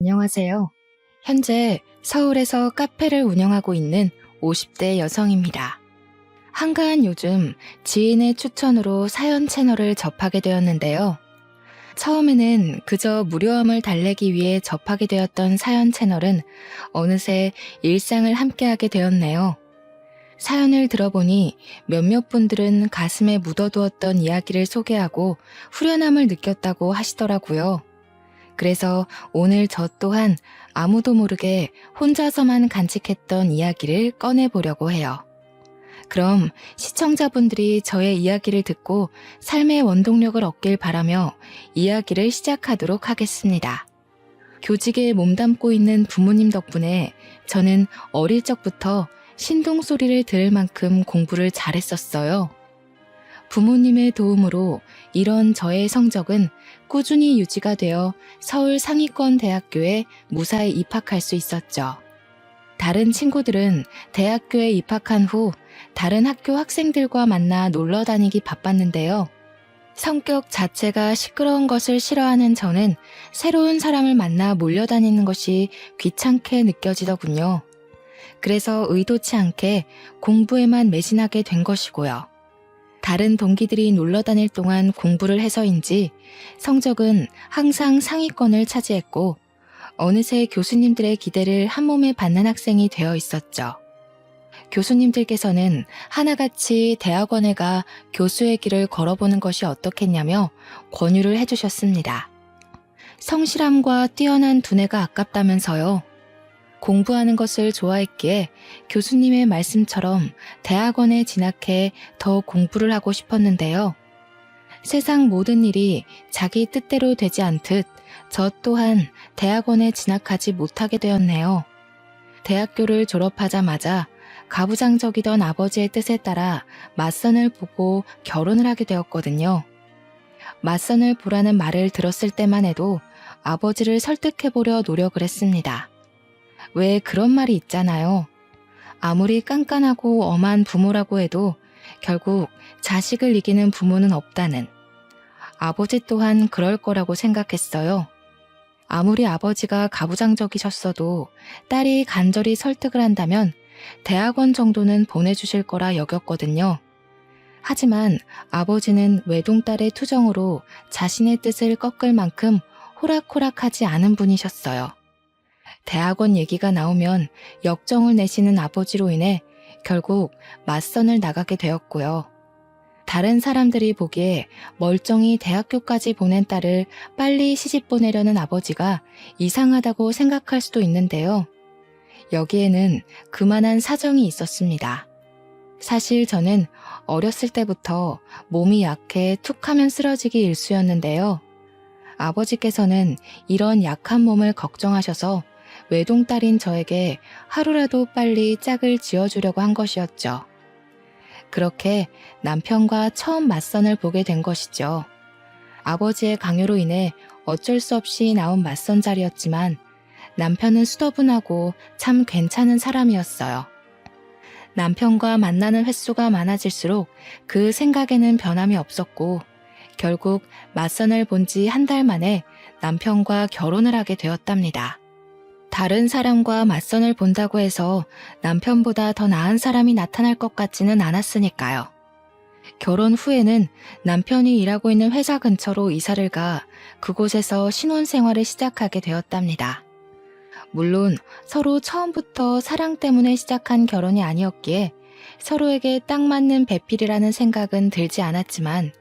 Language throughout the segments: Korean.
안녕하세요. 현재 서울에서 카페를 운영하고 있는 50대 여성입니다. 한가한 요즘 지인의 추천으로 사연 채널을 접하게 되었는데요. 처음에는 그저 무료함을 달래기 위해 접하게 되었던 사연 채널은 어느새 일상을 함께하게 되었네요. 사연을 들어보니 몇몇 분들은 가슴에 묻어두었던 이야기를 소개하고 후련함을 느꼈다고 하시더라고요. 그래서 오늘 저 또한 아무도 모르게 혼자서만 간직했던 이야기를 꺼내보려고 해요. 그럼 시청자분들이 저의 이야기를 듣고 삶의 원동력을 얻길 바라며 이야기를 시작하도록 하겠습니다. 교직에 몸담고 있는 부모님 덕분에 저는 어릴 적부터 신동 소리를 들을 만큼 공부를 잘했었어요. 부모님의 도움으로 이런 저의 성적은 꾸준히 유지가 되어 서울 상위권 대학교에 무사히 입학할 수 있었죠. 다른 친구들은 대학교에 입학한 후 다른 학교 학생들과 만나 놀러 다니기 바빴는데요. 성격 자체가 시끄러운 것을 싫어하는 저는 새로운 사람을 만나 몰려다니는 것이 귀찮게 느껴지더군요. 그래서 의도치 않게 공부에만 매진하게 된 것이고요. 다른 동기들이 놀러 다닐 동안 공부를 해서인지 성적은 항상 상위권을 차지했고 어느새 교수님들의 기대를 한몸에 받는 학생이 되어 있었죠. 교수님들께서는 하나같이 대학원에 가 교수의 길을 걸어보는 것이 어떻겠냐며 권유를 해주셨습니다. 성실함과 뛰어난 두뇌가 아깝다면서요. 공부하는 것을 좋아했기에 교수님의 말씀처럼 대학원에 진학해 더 공부를 하고 싶었는데요. 세상 모든 일이 자기 뜻대로 되지 않듯 저 또한 대학원에 진학하지 못하게 되었네요. 대학교를 졸업하자마자 가부장적이던 아버지의 뜻에 따라 맞선을 보고 결혼을 하게 되었거든요. 맞선을 보라는 말을 들었을 때만 해도 아버지를 설득해보려 노력을 했습니다. 왜 그런 말이 있잖아요. 아무리 깐깐하고 엄한 부모라고 해도 결국 자식을 이기는 부모는 없다는. 아버지 또한 그럴 거라고 생각했어요. 아무리 아버지가 가부장적이셨어도 딸이 간절히 설득을 한다면 대학원 정도는 보내주실 거라 여겼거든요. 하지만 아버지는 외동딸의 투정으로 자신의 뜻을 꺾을 만큼 호락호락하지 않은 분이셨어요. 대학원 얘기가 나오면 역정을 내시는 아버지로 인해 결국 맞선을 나가게 되었고요. 다른 사람들이 보기에 멀쩡히 대학교까지 보낸 딸을 빨리 시집 보내려는 아버지가 이상하다고 생각할 수도 있는데요. 여기에는 그만한 사정이 있었습니다. 사실 저는 어렸을 때부터 몸이 약해 툭하면 쓰러지기 일쑤였는데요. 아버지께서는 이런 약한 몸을 걱정하셔서 외동딸인 저에게 하루라도 빨리 짝을 지어주려고 한 것이었죠. 그렇게 남편과 처음 맞선을 보게 된 것이죠. 아버지의 강요로 인해 어쩔 수 없이 나온 맞선 자리였지만 남편은 수더분하고 참 괜찮은 사람이었어요. 남편과 만나는 횟수가 많아질수록 그 생각에는 변함이 없었고 결국 맞선을 본 지 한 달 만에 남편과 결혼을 하게 되었답니다. 다른 사람과 맞선을 본다고 해서 남편보다 더 나은 사람이 나타날 것 같지는 않았으니까요. 결혼 후에는 남편이 일하고 있는 회사 근처로 이사를 가 그곳에서 신혼생활을 시작하게 되었답니다. 물론 서로 처음부터 사랑 때문에 시작한 결혼이 아니었기에 서로에게 딱 맞는 배필이라는 생각은 들지 않았지만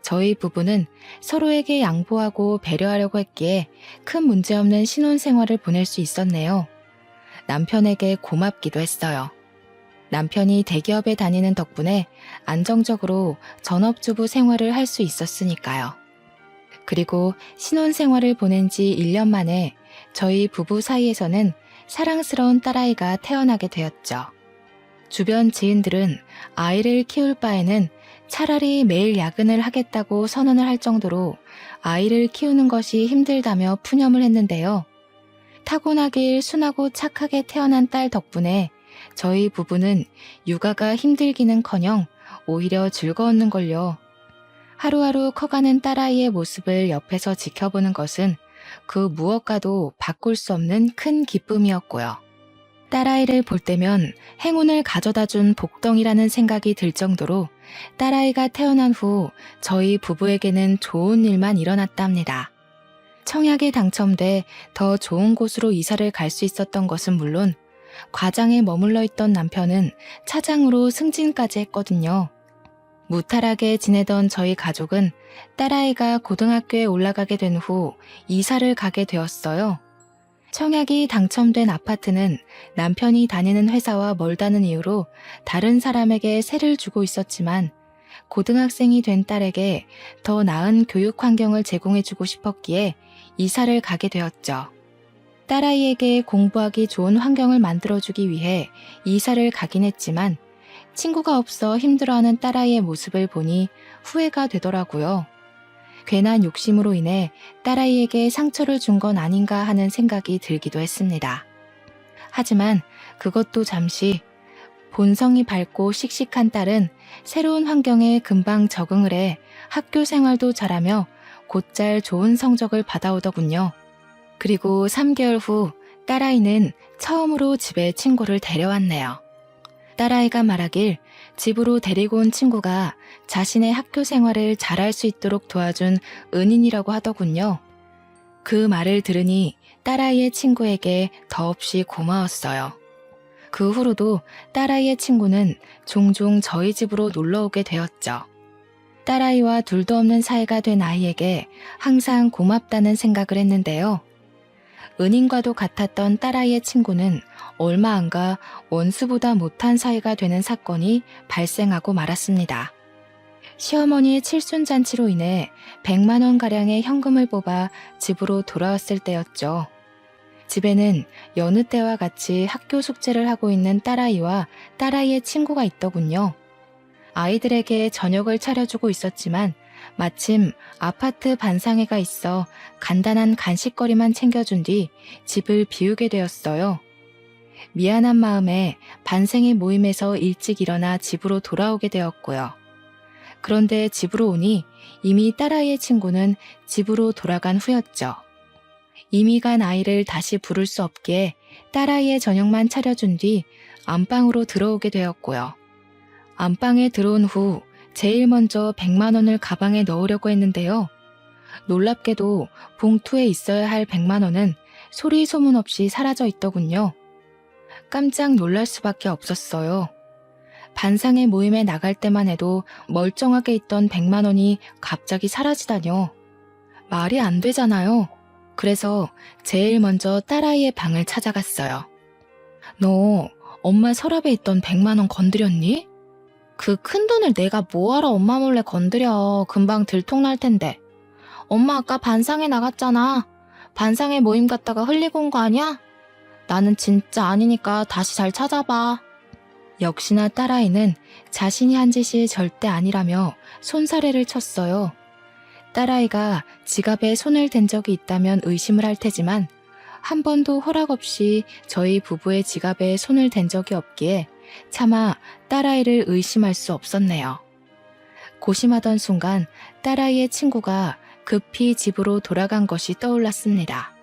저희 부부는 서로에게 양보하고 배려하려고 했기에 큰 문제없는 신혼생활을 보낼 수 있었네요. 남편에게 고맙기도 했어요. 남편이 대기업에 다니는 덕분에 안정적으로 전업주부 생활을 할 수 있었으니까요. 그리고 신혼생활을 보낸 지 1년 만에 저희 부부 사이에서는 사랑스러운 딸아이가 태어나게 되었죠. 주변 지인들은 아이를 키울 바에는 차라리 매일 야근을 하겠다고 선언을 할 정도로 아이를 키우는 것이 힘들다며 푸념을 했는데요. 타고나길 순하고 착하게 태어난 딸 덕분에 저희 부부는 육아가 힘들기는커녕 오히려 즐거웠는걸요. 하루하루 커가는 딸아이의 모습을 옆에서 지켜보는 것은 그 무엇과도 바꿀 수 없는 큰 기쁨이었고요. 딸아이를 볼 때면 행운을 가져다 준 복덩이라는 생각이 들 정도로 딸아이가 태어난 후 저희 부부에게는 좋은 일만 일어났답니다. 청약에 당첨돼 더 좋은 곳으로 이사를 갈 수 있었던 것은 물론 과장에 머물러 있던 남편은 차장으로 승진까지 했거든요. 무탈하게 지내던 저희 가족은 딸아이가 고등학교에 올라가게 된 후 이사를 가게 되었어요. 청약이 당첨된 아파트는 남편이 다니는 회사와 멀다는 이유로 다른 사람에게 세를 주고 있었지만 고등학생이 된 딸에게 더 나은 교육 환경을 제공해주고 싶었기에 이사를 가게 되었죠. 딸아이에게 공부하기 좋은 환경을 만들어주기 위해 이사를 가긴 했지만 친구가 없어 힘들어하는 딸아이의 모습을 보니 후회가 되더라고요. 괜한 욕심으로 인해 딸아이에게 상처를 준 건 아닌가 하는 생각이 들기도 했습니다. 하지만 그것도 잠시 본성이 밝고 씩씩한 딸은 새로운 환경에 금방 적응을 해 학교 생활도 잘하며 곧잘 좋은 성적을 받아오더군요. 그리고 3개월 후 딸아이는 처음으로 집에 친구를 데려왔네요. 딸아이가 말하길 집으로 데리고 온 친구가 자신의 학교 생활을 잘할 수 있도록 도와준 은인이라고 하더군요. 그 말을 들으니 딸아이의 친구에게 더없이 고마웠어요. 그 후로도 딸아이의 친구는 종종 저희 집으로 놀러 오게 되었죠. 딸아이와 둘도 없는 사이가 된 아이에게 항상 고맙다는 생각을 했는데요. 은인과도 같았던 딸아이의 친구는 얼마 안 가 원수보다 못한 사이가 되는 사건이 발생하고 말았습니다. 시어머니의 칠순잔치로 인해 100만 원가량의 현금을 뽑아 집으로 돌아왔을 때였죠. 집에는 여느 때와 같이 학교 숙제를 하고 있는 딸아이와 딸아이의 친구가 있더군요. 아이들에게 저녁을 차려주고 있었지만 마침 아파트 반상회가 있어 간단한 간식거리만 챙겨준 뒤 집을 비우게 되었어요. 미안한 마음에 반생회 모임에서 일찍 일어나 집으로 돌아오게 되었고요. 그런데 집으로 오니 이미 딸아이의 친구는 집으로 돌아간 후였죠. 이미 간 아이를 다시 부를 수 없기에 딸아이의 저녁만 차려준 뒤 안방으로 들어오게 되었고요. 안방에 들어온 후 제일 먼저 100만 원을 가방에 넣으려고 했는데요. 놀랍게도 봉투에 있어야 할 100만 원은 소리 소문 없이 사라져 있더군요. 깜짝 놀랄 수밖에 없었어요. 반상회 모임에 나갈 때만 해도 멀쩡하게 있던 100만 원이 갑자기 사라지다뇨. 말이 안 되잖아요. 그래서 제일 먼저 딸아이의 방을 찾아갔어요. 너 엄마 서랍에 있던 100만 원 건드렸니? 그 큰돈을 내가 뭐하러 엄마 몰래 건드려. 금방 들통날 텐데. 엄마 아까 반상회 나갔잖아. 반상회 모임 갔다가 흘리고 온 거 아니야? 나는 진짜 아니니까 다시 잘 찾아봐. 역시나 딸아이는 자신이 한 짓이 절대 아니라며 손사래를 쳤어요. 딸아이가 지갑에 손을 댄 적이 있다면 의심을 할 테지만 한 번도 허락 없이 저희 부부의 지갑에 손을 댄 적이 없기에 차마 딸아이를 의심할 수 없었네요. 고심하던 순간 딸아이의 친구가 급히 집으로 돌아간 것이 떠올랐습니다.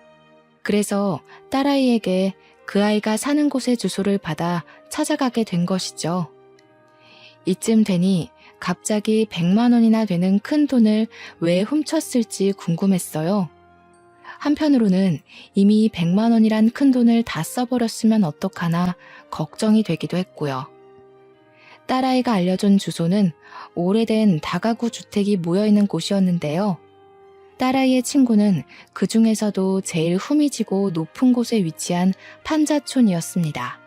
그래서 딸아이에게 그 아이가 사는 곳의 주소를 받아 찾아가게 된 것이죠. 이쯤 되니 갑자기 100만 원이나 되는 큰 돈을 왜 훔쳤을지 궁금했어요. 한편으로는 이미 100만 원이란 큰 돈을 다 써버렸으면 어떡하나 걱정이 되기도 했고요. 딸아이가 알려준 주소는 오래된 다가구 주택이 모여있는 곳이었는데요. 딸아이의 친구는 그 중에서도 제일 후미지고 높은 곳에 위치한 판자촌이었습니다.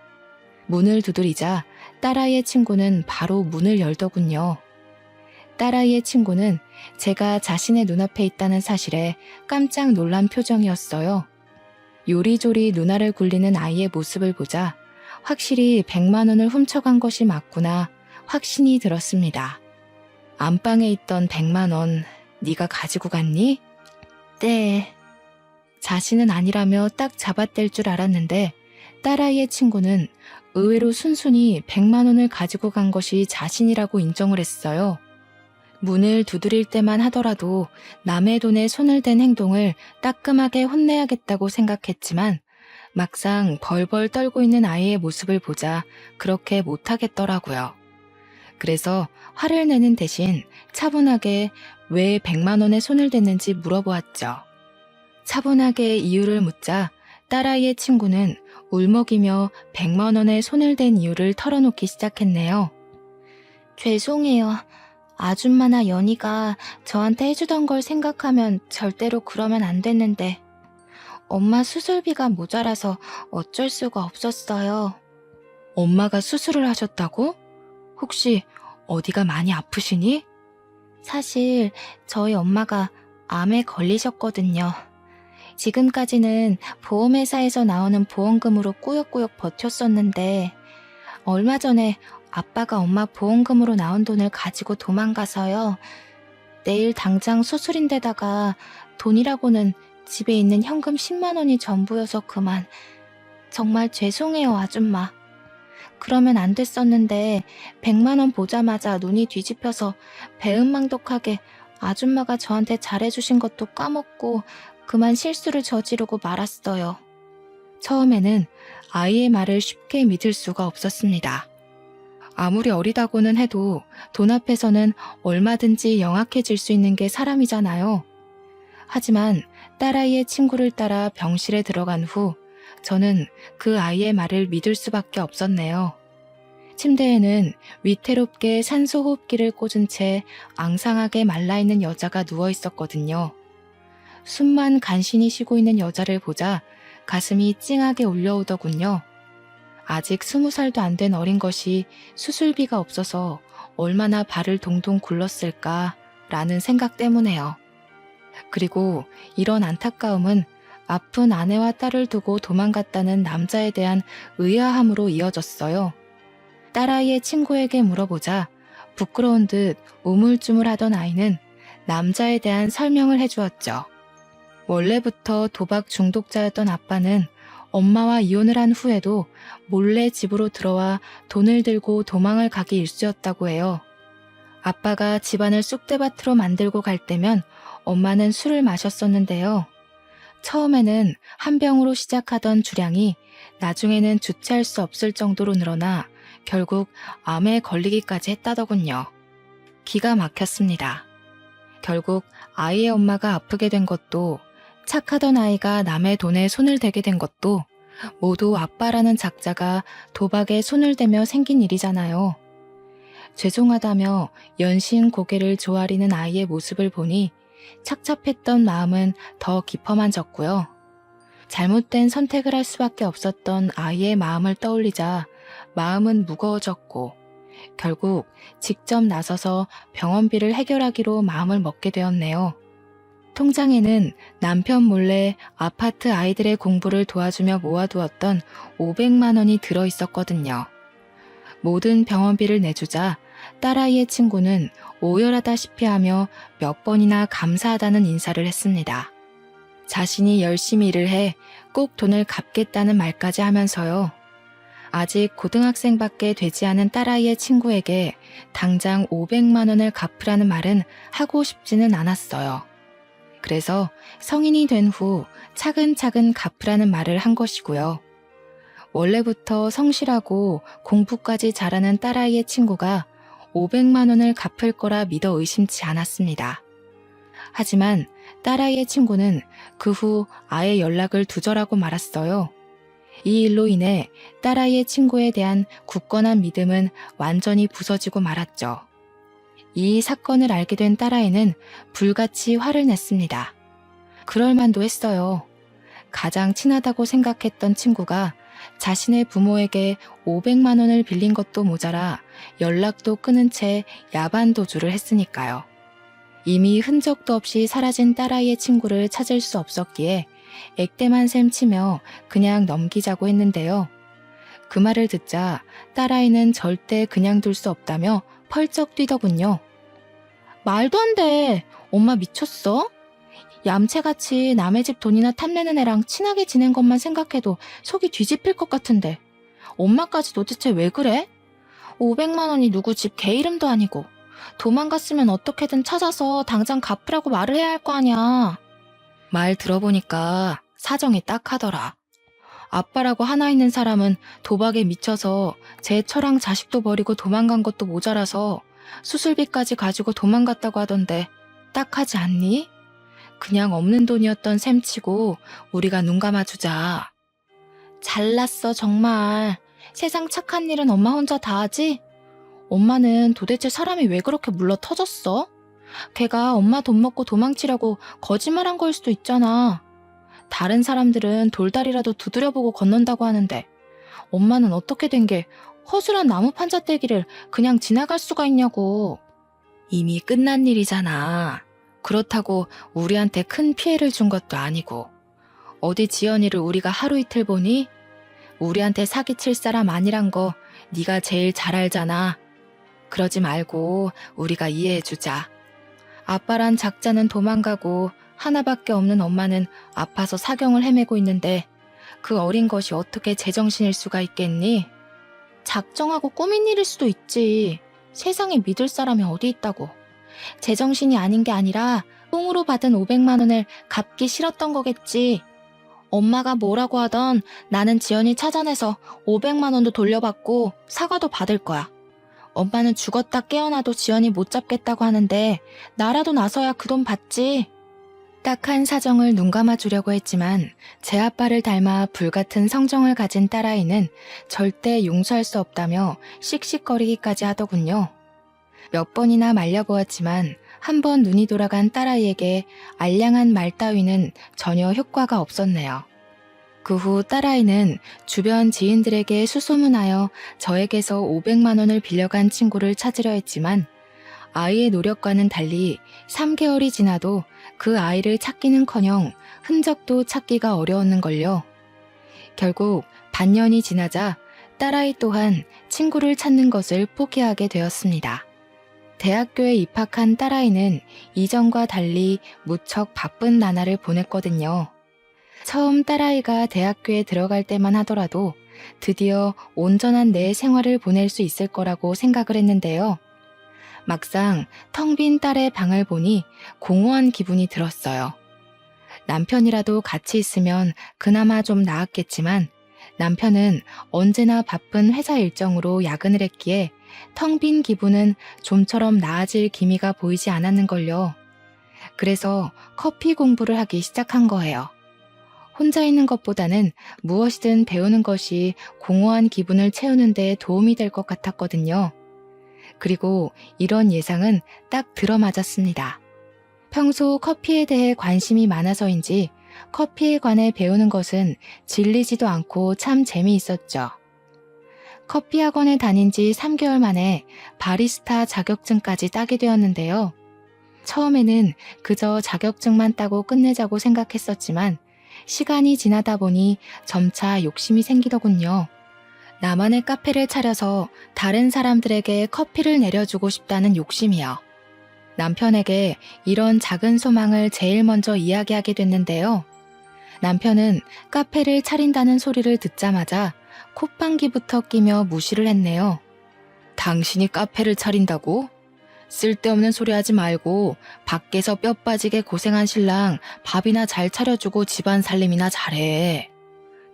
문을 두드리자 딸아이의 친구는 바로 문을 열더군요. 딸아이의 친구는 제가 자신의 눈앞에 있다는 사실에 깜짝 놀란 표정이었어요. 요리조리 누나를 굴리는 아이의 모습을 보자 확실히 100만 원을 훔쳐간 것이 맞구나 확신이 들었습니다. 안방에 있던 100만 원 네가 가지고 갔니? 네. 자신은 아니라며 딱 잡아댈 줄 알았는데 딸아이의 친구는 의외로 순순히 100만 원을 가지고 간 것이 자신이라고 인정을 했어요. 문을 두드릴 때만 하더라도 남의 돈에 손을 댄 행동을 따끔하게 혼내야겠다고 생각했지만 막상 벌벌 떨고 있는 아이의 모습을 보자 그렇게 못하겠더라고요. 그래서 화를 내는 대신 차분하게 왜 100만 원에 손을 댔는지 물어보았죠. 차분하게 이유를 묻자 딸아이의 친구는 울먹이며 100만 원에 손을 댄 이유를 털어놓기 시작했네요. 죄송해요. 아줌마나 연희가 저한테 해주던 걸 생각하면 절대로 그러면 안 됐는데 엄마 수술비가 모자라서 어쩔 수가 없었어요. 엄마가 수술을 하셨다고? 혹시 어디가 많이 아프시니? 사실 저희 엄마가 암에 걸리셨거든요. 지금까지는 보험회사에서 나오는 보험금으로 꾸역꾸역 버텼었는데 얼마 전에 아빠가 엄마 보험금으로 나온 돈을 가지고 도망가서요. 내일 당장 수술인데다가 돈이라고는 집에 있는 현금 10만 원이 전부여서 그만. 정말 죄송해요, 아줌마. 그러면 안 됐었는데 100만 원 보자마자 눈이 뒤집혀서 배은망덕하게 아줌마가 저한테 잘해주신 것도 까먹고 그만 실수를 저지르고 말았어요. 처음에는 아이의 말을 쉽게 믿을 수가 없었습니다. 아무리 어리다고는 해도 돈 앞에서는 얼마든지 영악해질 수 있는 게 사람이잖아요. 하지만 딸아이의 친구를 따라 병실에 들어간 후 저는 그 아이의 말을 믿을 수밖에 없었네요. 침대에는 위태롭게 산소호흡기를 꽂은 채 앙상하게 말라있는 여자가 누워 있었거든요. 숨만 간신히 쉬고 있는 여자를 보자 가슴이 찡하게 울려오더군요. 아직 20살도 안 된 어린 것이 수술비가 없어서 얼마나 발을 동동 굴렀을까 라는 생각 때문에요. 그리고 이런 안타까움은 아픈 아내와 딸을 두고 도망갔다는 남자에 대한 의아함으로 이어졌어요. 딸아이의 친구에게 물어보자 부끄러운 듯 우물쭈물하던 아이는 남자에 대한 설명을 해주었죠. 원래부터 도박 중독자였던 아빠는 엄마와 이혼을 한 후에도 몰래 집으로 들어와 돈을 들고 도망을 가기 일쑤였다고 해요. 아빠가 집안을 쑥대밭으로 만들고 갈 때면 엄마는 술을 마셨었는데요. 처음에는 한 병으로 시작하던 주량이 나중에는 주체할 수 없을 정도로 늘어나 결국 암에 걸리기까지 했다더군요. 기가 막혔습니다. 결국 아이의 엄마가 아프게 된 것도 착하던 아이가 남의 돈에 손을 대게 된 것도 모두 아빠라는 작자가 도박에 손을 대며 생긴 일이잖아요. 죄송하다며 연신 고개를 조아리는 아이의 모습을 보니 착잡했던 마음은 더 깊어만졌고요. 잘못된 선택을 할 수밖에 없었던 아이의 마음을 떠올리자 마음은 무거워졌고 결국 직접 나서서 병원비를 해결하기로 마음을 먹게 되었네요. 통장에는 남편 몰래 아파트 아이들의 공부를 도와주며 모아두었던 500만 원이 들어있었거든요. 모든 병원비를 내주자 딸아이의 친구는 오열하다시피 하며 몇 번이나 감사하다는 인사를 했습니다. 자신이 열심히 일을 해 꼭 돈을 갚겠다는 말까지 하면서요. 아직 고등학생밖에 되지 않은 딸아이의 친구에게 당장 500만 원을 갚으라는 말은 하고 싶지는 않았어요. 그래서 성인이 된 후 차근차근 갚으라는 말을 한 것이고요. 원래부터 성실하고 공부까지 잘하는 딸아이의 친구가 500만 원을 갚을 거라 믿어 의심치 않았습니다. 하지만 딸아이의 친구는 그 후 아예 연락을 두절하고 말았어요. 이 일로 인해 딸아이의 친구에 대한 굳건한 믿음은 완전히 부서지고 말았죠. 이 사건을 알게 된 딸아이는 불같이 화를 냈습니다. 그럴 만도 했어요. 가장 친하다고 생각했던 친구가 자신의 부모에게 500만 원을 빌린 것도 모자라 연락도 끊은 채 야반 도주를 했으니까요. 이미 흔적도 없이 사라진 딸아이의 친구를 찾을 수 없었기에 액땜한 셈 치며 그냥 넘기자고 했는데요. 그 말을 듣자 딸아이는 절대 그냥 둘 수 없다며 펄쩍 뛰더군요. 말도 안 돼. 엄마 미쳤어? 얌체같이 남의 집 돈이나 탐내는 애랑 친하게 지낸 것만 생각해도 속이 뒤집힐 것 같은데 엄마까지 도대체 왜 그래? 500만 원이 누구 집 개 이름도 아니고 도망갔으면 어떻게든 찾아서 당장 갚으라고 말을 해야 할 거 아니야. 말 들어보니까 사정이 딱하더라. 아빠라고 하나 있는 사람은 도박에 미쳐서 제 처랑 자식도 버리고 도망간 것도 모자라서 수술비까지 가지고 도망갔다고 하던데 딱하지 않니? 그냥 없는 돈이었던 셈치고 우리가 눈 감아주자. 잘났어 정말. 세상 착한 일은 엄마 혼자 다 하지? 엄마는 도대체 사람이 왜 그렇게 물러 터졌어? 걔가 엄마 돈 먹고 도망치려고 거짓말한 거일 수도 있잖아. 다른 사람들은 돌다리라도 두드려보고 건넌다고 하는데 엄마는 어떻게 된 게 허술한 나무 판자떼기를 그냥 지나갈 수가 있냐고. 이미 끝난 일이잖아. 그렇다고 우리한테 큰 피해를 준 것도 아니고. 어디 지연이를 우리가 하루 이틀 보니? 우리한테 사기칠 사람 아니란 거 네가 제일 잘 알잖아. 그러지 말고 우리가 이해해주자. 아빠란 작자는 도망가고 하나밖에 없는 엄마는 아파서 사경을 헤매고 있는데 그 어린 것이 어떻게 제정신일 수가 있겠니? 작정하고 꾸민 일일 수도 있지. 세상에 믿을 사람이 어디 있다고. 제정신이 아닌 게 아니라 똥으로 받은 500만 원을 갚기 싫었던 거겠지. 엄마가 뭐라고 하던 나는 지연이 찾아내서 500만 원도 돌려받고 사과도 받을 거야. 엄마는 죽었다 깨어나도 지연이 못 잡겠다고 하는데 나라도 나서야 그 돈 받지. 딱한 사정을 눈감아 주려고 했지만 제 아빠를 닮아 불같은 성정을 가진 딸아이는 절대 용서할 수 없다며 씩씩거리기까지 하더군요. 몇 번이나 말려보았지만 한 번 눈이 돌아간 딸아이에게 알량한 말 따위는 전혀 효과가 없었네요. 그 후 딸아이는 주변 지인들에게 수소문하여 저에게서 500만 원을 빌려간 친구를 찾으려 했지만 아이의 노력과는 달리 3개월이 지나도 그 아이를 찾기는커녕 흔적도 찾기가 어려웠는걸요. 결국 반년이 지나자 딸아이 또한 친구를 찾는 것을 포기하게 되었습니다. 대학교에 입학한 딸아이는 이전과 달리 무척 바쁜 나날을 보냈거든요. 처음 딸아이가 대학교에 들어갈 때만 하더라도 드디어 온전한 내 생활을 보낼 수 있을 거라고 생각을 했는데요. 막상 텅 빈 딸의 방을 보니 공허한 기분이 들었어요. 남편이라도 같이 있으면 그나마 좀 나았겠지만 남편은 언제나 바쁜 회사 일정으로 야근을 했기에 텅 빈 기분은 좀처럼 나아질 기미가 보이지 않았는걸요. 그래서 커피 공부를 하기 시작한 거예요. 혼자 있는 것보다는 무엇이든 배우는 것이 공허한 기분을 채우는 데 도움이 될 것 같았거든요. 그리고 이런 예상은 딱 들어맞았습니다. 평소 커피에 대해 관심이 많아서인지 커피에 관해 배우는 것은 질리지도 않고 참 재미있었죠. 커피 학원에 다닌 지 3개월 만에 바리스타 자격증까지 따게 되었는데요. 처음에는 그저 자격증만 따고 끝내자고 생각했었지만 시간이 지나다 보니 점차 욕심이 생기더군요. 나만의 카페를 차려서 다른 사람들에게 커피를 내려주고 싶다는 욕심이요. 남편에게 이런 작은 소망을 제일 먼저 이야기하게 됐는데요. 남편은 카페를 차린다는 소리를 듣자마자 콧방귀부터 끼며 무시를 했네요. 당신이 카페를 차린다고? 쓸데없는 소리 하지 말고 밖에서 뼈 빠지게 고생한 신랑 밥이나 잘 차려주고 집안 살림이나 잘해.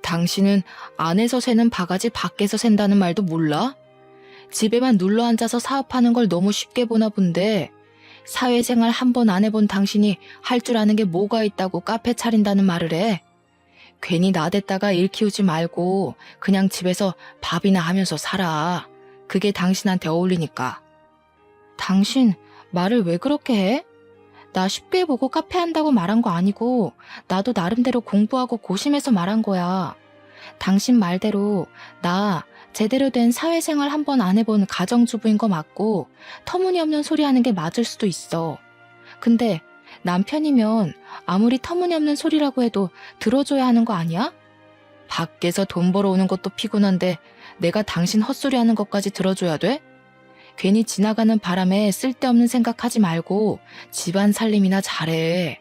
당신은 안에서 새는 바가지 밖에서 샌다는 말도 몰라? 집에만 눌러앉아서 사업하는 걸 너무 쉽게 보나 본데 사회생활 한 번 안 해본 당신이 할 줄 아는 게 뭐가 있다고 카페 차린다는 말을 해? 괜히 나댔다가 일 키우지 말고 그냥 집에서 밥이나 하면서 살아. 그게 당신한테 어울리니까. 당신 말을 왜 그렇게 해? 나 쉽게 보고 카페 한다고 말한 거 아니고 나도 나름대로 공부하고 고심해서 말한 거야. 당신 말대로 나 제대로 된 사회생활 한 번 안 해본 가정주부인 거 맞고 터무니없는 소리 하는 게 맞을 수도 있어. 근데 남편이면 아무리 터무니없는 소리라고 해도 들어줘야 하는 거 아니야? 밖에서 돈 벌어오는 것도 피곤한데 내가 당신 헛소리 하는 것까지 들어줘야 돼? 괜히 지나가는 바람에 쓸데없는 생각하지 말고 집안 살림이나 잘해.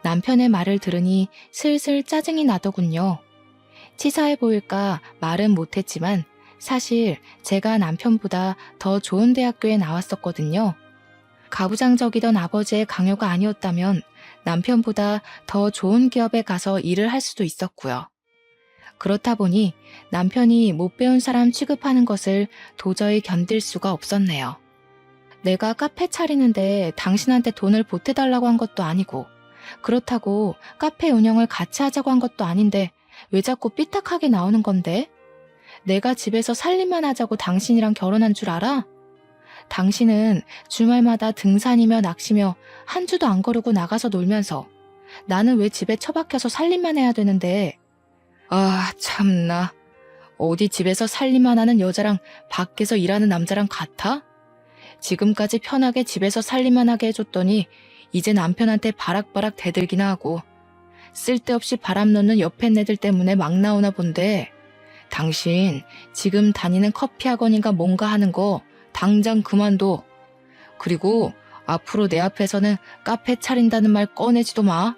남편의 말을 들으니 슬슬 짜증이 나더군요. 치사해 보일까 말은 못했지만 사실 제가 남편보다 더 좋은 대학교에 나왔었거든요. 가부장적이던 아버지의 강요가 아니었다면 남편보다 더 좋은 기업에 가서 일을 할 수도 있었고요. 그렇다 보니 남편이 못 배운 사람 취급하는 것을 도저히 견딜 수가 없었네요. 내가 카페 차리는데 당신한테 돈을 보태달라고 한 것도 아니고, 그렇다고 카페 운영을 같이 하자고 한 것도 아닌데 왜 자꾸 삐딱하게 나오는 건데? 내가 집에서 살림만 하자고 당신이랑 결혼한 줄 알아? 당신은 주말마다 등산이며 낚시며 한 주도 안 거르고 나가서 놀면서 나는 왜 집에 처박혀서 살림만 해야 되는데. 아, 참나. 어디 집에서 살림만 하는 여자랑 밖에서 일하는 남자랑 같아? 지금까지 편하게 집에서 살림만 하게 해줬더니 이제 남편한테 바락바락 대들기나 하고, 쓸데없이 바람 넣는 옆에 애들 때문에 막 나오나 본데, 당신 지금 다니는 커피 학원인가 뭔가 하는 거 당장 그만둬. 그리고 앞으로 내 앞에서는 카페 차린다는 말 꺼내지도 마.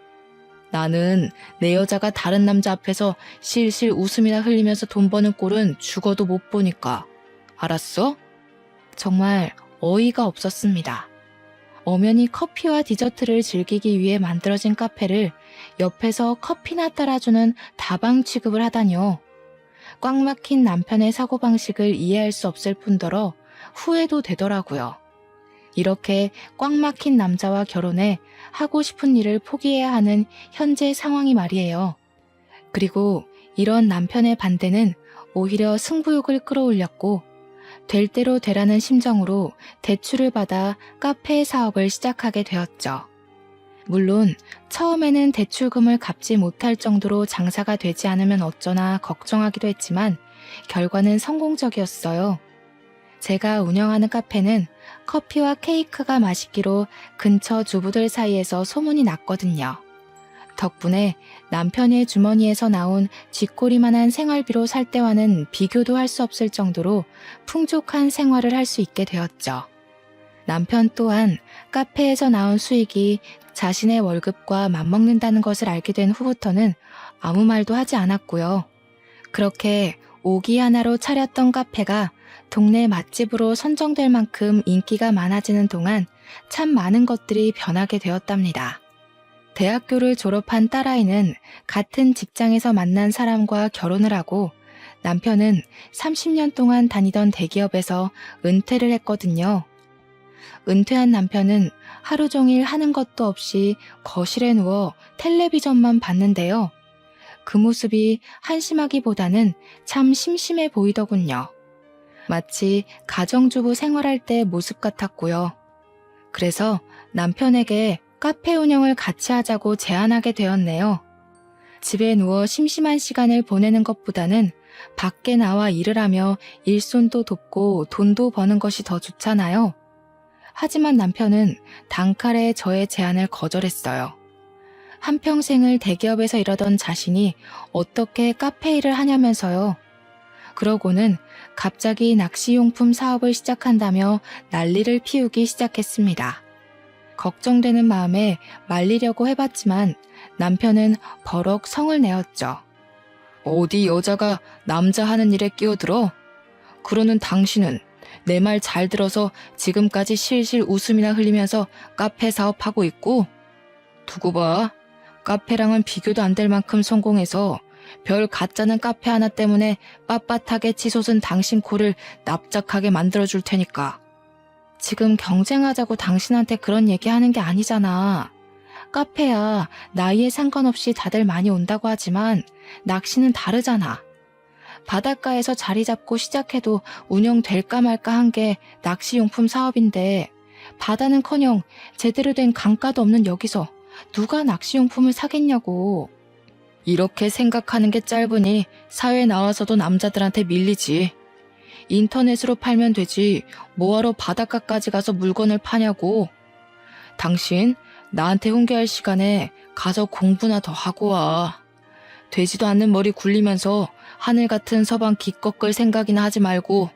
나는 내 여자가 다른 남자 앞에서 실실 웃음이나 흘리면서 돈 버는 꼴은 죽어도 못 보니까. 알았어? 정말 어이가 없었습니다. 엄연히 커피와 디저트를 즐기기 위해 만들어진 카페를 옆에서 커피나 따라주는 다방 취급을 하다니요. 꽉 막힌 남편의 사고방식을 이해할 수 없을 뿐더러 후회도 되더라고요. 이렇게 꽉 막힌 남자와 결혼해 하고 싶은 일을 포기해야 하는 현재 상황이 말이에요. 그리고 이런 남편의 반대는 오히려 승부욕을 끌어올렸고, 될 대로 되라는 심정으로 대출을 받아 카페 사업을 시작하게 되었죠. 물론 처음에는 대출금을 갚지 못할 정도로 장사가 되지 않으면 어쩌나 걱정하기도 했지만 결과는 성공적이었어요. 제가 운영하는 카페는 커피와 케이크가 맛있기로 근처 주부들 사이에서 소문이 났거든요. 덕분에 남편의 주머니에서 나온 쥐꼬리만한 생활비로 살 때와는 비교도 할 수 없을 정도로 풍족한 생활을 할 수 있게 되었죠. 남편 또한 카페에서 나온 수익이 자신의 월급과 맞먹는다는 것을 알게 된 후부터는 아무 말도 하지 않았고요. 그렇게 오기 하나로 차렸던 카페가 동네 맛집으로 선정될 만큼 인기가 많아지는 동안 참 많은 것들이 변하게 되었답니다. 대학교를 졸업한 딸아이는 같은 직장에서 만난 사람과 결혼을 하고, 남편은 30년 동안 다니던 대기업에서 은퇴를 했거든요. 은퇴한 남편은 하루 종일 하는 것도 없이 거실에 누워 텔레비전만 봤는데요. 그 모습이 한심하기보다는 참 심심해 보이더군요. 마치 가정주부 생활할 때 모습 같았고요. 그래서 남편에게 카페 운영을 같이 하자고 제안하게 되었네요. 집에 누워 심심한 시간을 보내는 것보다는 밖에 나와 일을 하며 일손도 돕고 돈도 버는 것이 더 좋잖아요. 하지만 남편은 단칼에 저의 제안을 거절했어요. 한평생을 대기업에서 일하던 자신이 어떻게 카페 일을 하냐면서요. 그러고는 갑자기 낚시용품 사업을 시작한다며 난리를 피우기 시작했습니다. 걱정되는 마음에 말리려고 해봤지만 남편은 버럭 성을 내었죠. 어디 여자가 남자 하는 일에 끼어들어? 그러는 당신은 내 말 잘 들어서 지금까지 실실 웃음이나 흘리면서 카페 사업하고 있고, 두고 봐. 카페랑은 비교도 안 될 만큼 성공해서 별 가짜는 카페 하나 때문에 빳빳하게 치솟은 당신 코를 납작하게 만들어줄 테니까. 지금 경쟁하자고 당신한테 그런 얘기하는 게 아니잖아. 카페야 나이에 상관없이 다들 많이 온다고 하지만 낚시는 다르잖아. 바닷가에서 자리 잡고 시작해도 운영될까 말까 한 게 낚시용품 사업인데, 바다는커녕 제대로 된 강가도 없는 여기서 누가 낚시용품을 사겠냐고. 이렇게 생각하는 게 짧으니 사회에 나와서도 남자들한테 밀리지. 인터넷으로 팔면 되지 뭐하러 바닷가까지 가서 물건을 파냐고. 당신 나한테 훈계할 시간에 가서 공부나 더 하고 와. 되지도 않는 머리 굴리면서 하늘 같은 서방 기껏 끌 생각이나 하지 말고.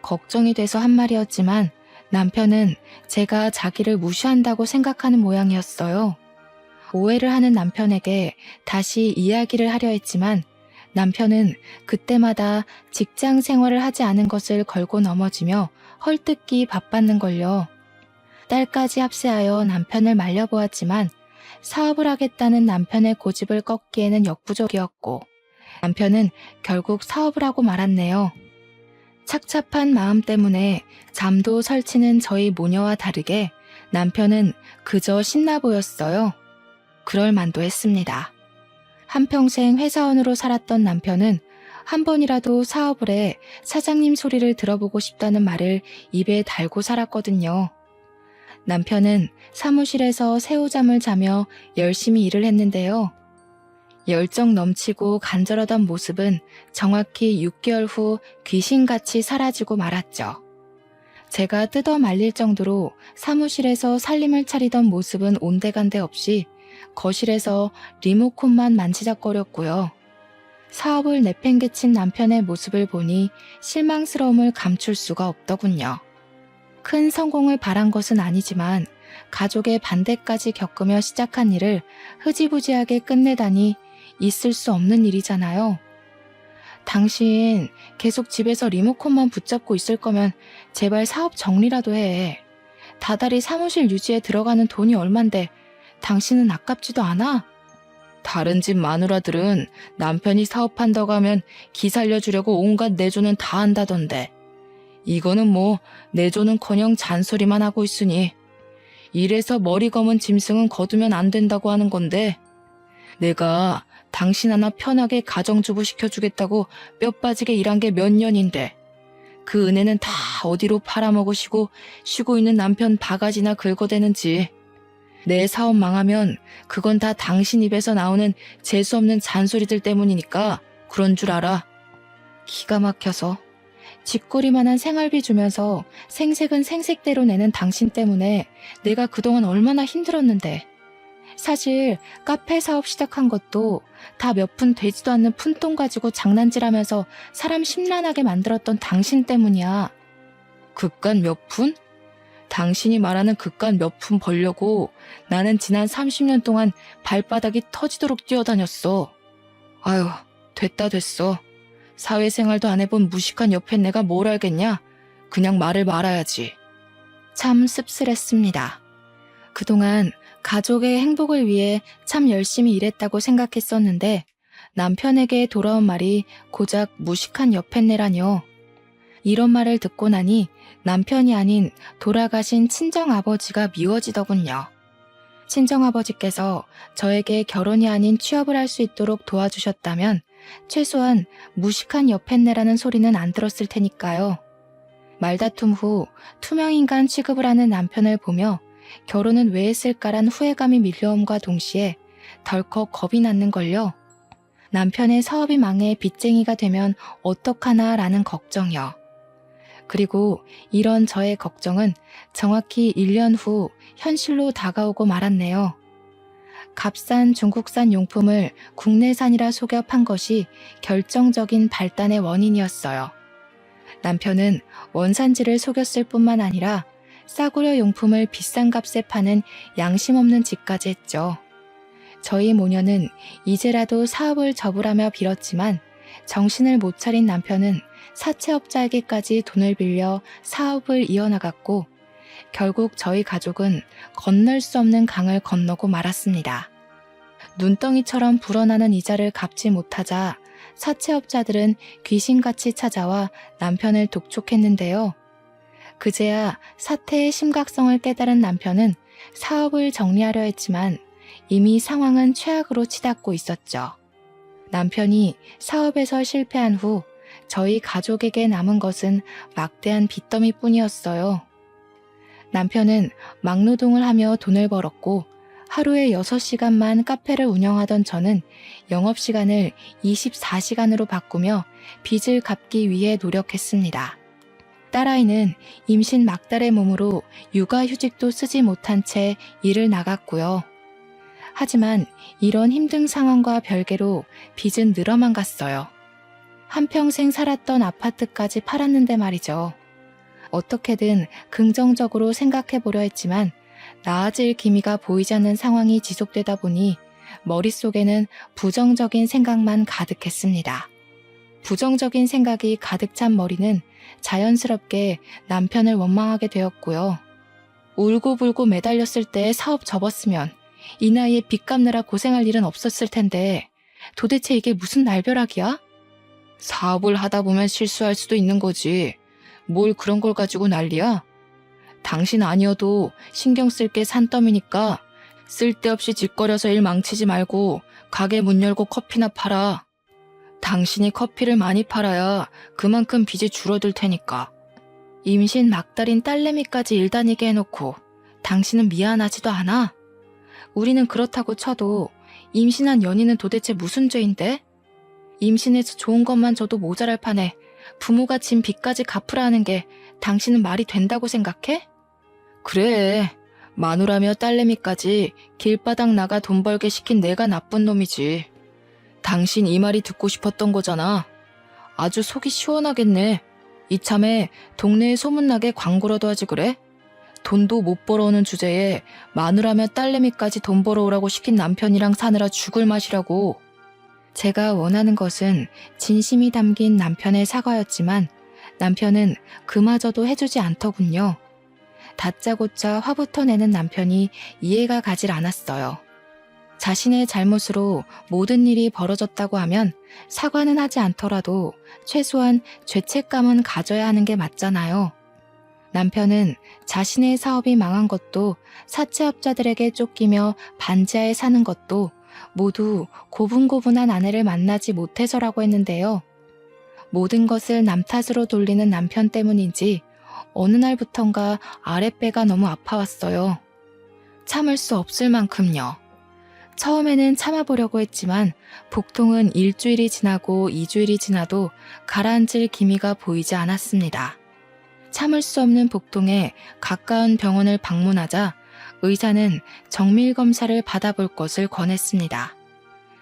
걱정이 돼서 한 말이었지만 남편은 제가 자기를 무시한다고 생각하는 모양이었어요. 오해를 하는 남편에게 다시 이야기를 하려 했지만 남편은 그때마다 직장 생활을 하지 않은 것을 걸고 넘어지며 헐뜯기 바빴는걸요. 딸까지 합세하여 남편을 말려보았지만 사업을 하겠다는 남편의 고집을 꺾기에는 역부족이었고 남편은 결국 사업을 하고 말았네요. 착잡한 마음 때문에 잠도 설치는 저희 모녀와 다르게 남편은 그저 신나 보였어요. 그럴 만도 했습니다. 한평생 회사원으로 살았던 남편은 한 번이라도 사업을 해 사장님 소리를 들어보고 싶다는 말을 입에 달고 살았거든요. 남편은 사무실에서 새우잠을 자며 열심히 일을 했는데요. 열정 넘치고 간절하던 모습은 정확히 6개월 후 귀신같이 사라지고 말았죠. 제가 뜯어 말릴 정도로 사무실에서 살림을 차리던 모습은 온데간데 없이 거실에서 리모컨만 만지작거렸고요. 사업을 내팽개친 남편의 모습을 보니 실망스러움을 감출 수가 없더군요. 큰 성공을 바란 것은 아니지만 가족의 반대까지 겪으며 시작한 일을 흐지부지하게 끝내다니 있을 수 없는 일이잖아요. 당신 계속 집에서 리모컨만 붙잡고 있을 거면 제발 사업 정리라도 해. 다달이 사무실 유지에 들어가는 돈이 얼만데 당신은 아깝지도 않아? 다른 집 마누라들은 남편이 사업한다고 하면 기 살려주려고 온갖 내조는 다 한다던데. 이거는 뭐 내조는커녕 잔소리만 하고 있으니 이래서 머리 검은 짐승은 거두면 안 된다고 하는 건데 내가 당신 하나 편하게 가정주부 시켜주겠다고 뼈 빠지게 일한 게 몇 년인데 그 은혜는 다 어디로 팔아먹으시고 쉬고 있는 남편 바가지나 긁어대는지. 내 사업 망하면 그건 다 당신 입에서 나오는 재수없는 잔소리들 때문이니까 그런 줄 알아. 기가 막혀서 쥐꼬리만한 생활비 주면서 생색은 생색대로 내는 당신 때문에 내가 그동안 얼마나 힘들었는데. 사실 카페 사업 시작한 것도 다 몇 푼 되지도 않는 푼돈 가지고 장난질하면서 사람 심란하게 만들었던 당신 때문이야. 그깟 몇 푼? 당신이 말하는 그깟 몇 푼 벌려고 나는 지난 30년 동안 발바닥이 터지도록 뛰어다녔어. 아유, 됐어. 사회생활도 안 해본 무식한 옆에 내가 뭘 알겠냐? 그냥 말을 말아야지. 참 씁쓸했습니다. 그동안 가족의 행복을 위해 참 열심히 일했다고 생각했었는데 남편에게 돌아온 말이 고작 무식한 옆했네라뇨. 이런 말을 듣고 나니 남편이 아닌 돌아가신 친정아버지가 미워지더군요. 친정아버지께서 저에게 결혼이 아닌 취업을 할 수 있도록 도와주셨다면 최소한 무식한 옆했네라는 소리는 안 들었을 테니까요. 말다툼 후 투명인간 취급을 하는 남편을 보며 결혼은 왜 했을까란 후회감이 밀려옴과 동시에 덜컥 겁이 났는걸요. 남편의 사업이 망해 빚쟁이가 되면 어떡하나라는 걱정이요. 그리고 이런 저의 걱정은 정확히 1년 후 현실로 다가오고 말았네요. 값싼 중국산 용품을 국내산이라 속여 판 것이 결정적인 발단의 원인이었어요. 남편은 원산지를 속였을 뿐만 아니라 싸구려 용품을 비싼 값에 파는 양심 없는 짓까지 했죠. 저희 모녀는 이제라도 사업을 접으라며 빌었지만 정신을 못 차린 남편은 사채업자에게까지 돈을 빌려 사업을 이어나갔고 결국 저희 가족은 건널 수 없는 강을 건너고 말았습니다. 눈덩이처럼 불어나는 이자를 갚지 못하자 사채업자들은 귀신같이 찾아와 남편을 독촉했는데요. 그제야 사태의 심각성을 깨달은 남편은 사업을 정리하려 했지만 이미 상황은 최악으로 치닫고 있었죠. 남편이 사업에서 실패한 후 저희 가족에게 남은 것은 막대한 빚더미뿐이었어요. 남편은 막노동을 하며 돈을 벌었고 하루에 6시간만 카페를 운영하던 저는 영업시간을 24시간으로 바꾸며 빚을 갚기 위해 노력했습니다. 딸아이는 임신 막달의 몸으로 육아휴직도 쓰지 못한 채 일을 나갔고요. 하지만 이런 힘든 상황과 별개로 빚은 늘어만 갔어요. 한평생 살았던 아파트까지 팔았는데 말이죠. 어떻게든 긍정적으로 생각해보려 했지만 나아질 기미가 보이지 않는 상황이 지속되다 보니 머릿속에는 부정적인 생각만 가득했습니다. 부정적인 생각이 가득 찬 머리는 자연스럽게 남편을 원망하게 되었고요. 울고불고 매달렸을 때 사업 접었으면 이 나이에 빚 갚느라 고생할 일은 없었을 텐데 도대체 이게 무슨 날벼락이야? 사업을 하다 보면 실수할 수도 있는 거지. 뭘 그런 걸 가지고 난리야? 당신 아니어도 신경 쓸 게 산더미니까 쓸데없이 짓거려서 일 망치지 말고 가게 문 열고 커피나 팔아. 당신이 커피를 많이 팔아야 그만큼 빚이 줄어들 테니까. 임신 막달인 딸내미까지 일 다니게 해놓고 당신은 미안하지도 않아? 우리는 그렇다고 쳐도 임신한 연인은 도대체 무슨 죄인데? 임신해서 좋은 것만 줘도 모자랄 판에 부모가 진 빚까지 갚으라 하는 게 당신은 말이 된다고 생각해? 그래, 마누라며 딸내미까지 길바닥 나가 돈 벌게 시킨 내가 나쁜 놈이지. 당신 이 말이 듣고 싶었던 거잖아. 아주 속이 시원하겠네. 이참에 동네에 소문나게 광고라도 하지 그래? 돈도 못 벌어오는 주제에 마누라며 딸내미까지 돈 벌어오라고 시킨 남편이랑 사느라 죽을 맛이라고. 제가 원하는 것은 진심이 담긴 남편의 사과였지만 남편은 그마저도 해주지 않더군요. 다짜고짜 화부터 내는 남편이 이해가 가질 않았어요. 자신의 잘못으로 모든 일이 벌어졌다고 하면 사과는 하지 않더라도 최소한 죄책감은 가져야 하는 게 맞잖아요. 남편은 자신의 사업이 망한 것도 사채업자들에게 쫓기며 반지하에 사는 것도 모두 고분고분한 아내를 만나지 못해서라고 했는데요. 모든 것을 남 탓으로 돌리는 남편 때문인지 어느 날부턴가 아랫배가 너무 아파왔어요. 참을 수 없을 만큼요. 처음에는 참아보려고 했지만 복통은 일주일이 지나고 2주일이 지나도 가라앉을 기미가 보이지 않았습니다. 참을 수 없는 복통에 가까운 병원을 방문하자 의사는 정밀검사를 받아볼 것을 권했습니다.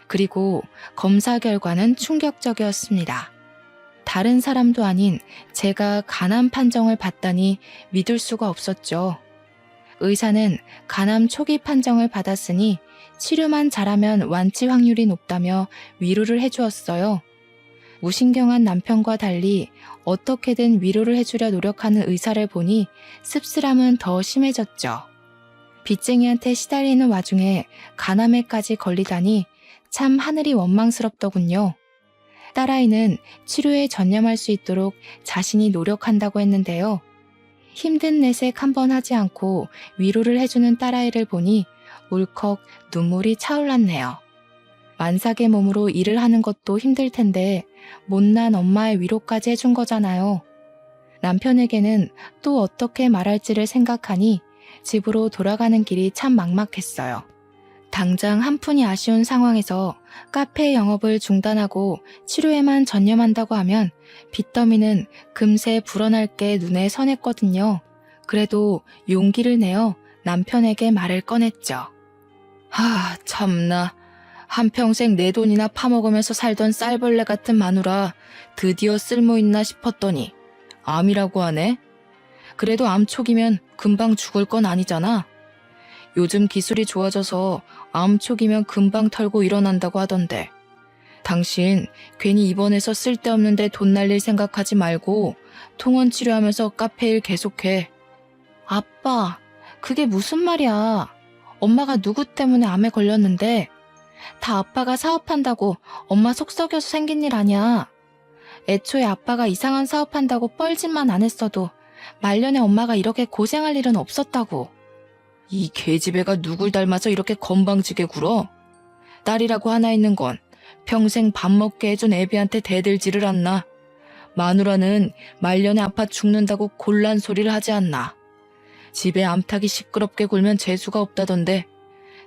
그리고 검사 결과는 충격적이었습니다. 다른 사람도 아닌 제가 간암 판정을 받다니 믿을 수가 없었죠. 의사는 간암 초기 판정을 받았으니 치료만 잘하면 완치 확률이 높다며 위로를 해주었어요. 무신경한 남편과 달리 어떻게든 위로를 해주려 노력하는 의사를 보니 씁쓸함은 더 심해졌죠. 빚쟁이한테 시달리는 와중에 간암에까지 걸리다니 참 하늘이 원망스럽더군요. 딸아이는 치료에 전념할 수 있도록 자신이 노력한다고 했는데요. 힘든 내색 한번 하지 않고 위로를 해주는 딸아이를 보니 울컥 눈물이 차올랐네요. 만삭의 몸으로 일을 하는 것도 힘들 텐데 못난 엄마의 위로까지 해준 거잖아요. 남편에게는 또 어떻게 말할지를 생각하니 집으로 돌아가는 길이 참 막막했어요. 당장 한 푼이 아쉬운 상황에서 카페 영업을 중단하고 치료에만 전념한다고 하면 빚더미는 금세 불어날 게 눈에 선했거든요. 그래도 용기를 내어 남편에게 말을 꺼냈죠. 참나. 한평생 내 돈이나 파먹으면서 살던 쌀벌레 같은 마누라 드디어 쓸모있나 싶었더니 암이라고 하네. 그래도 암 초기면 금방 죽을 건 아니잖아. 요즘 기술이 좋아져서 암 초기면 금방 털고 일어난다고 하던데. 당신 괜히 입원해서 쓸데없는데 돈 날릴 생각하지 말고 통원 치료하면서 카페 일 계속해. 아빠, 그게 무슨 말이야. 엄마가 누구 때문에 암에 걸렸는데 다 아빠가 사업한다고 엄마 속 썩여서 생긴 일 아니야. 애초에 아빠가 이상한 사업한다고 뻘짓만 안 했어도 말년에 엄마가 이렇게 고생할 일은 없었다고. 이 계집애가 누굴 닮아서 이렇게 건방지게 굴어? 딸이라고 하나 있는 건 평생 밥 먹게 해준 애비한테 대들지를 않나. 마누라는 말년에 아파 죽는다고 곤란 소리를 하지 않나. 집에 암탉이 시끄럽게 굴면 재수가 없다던데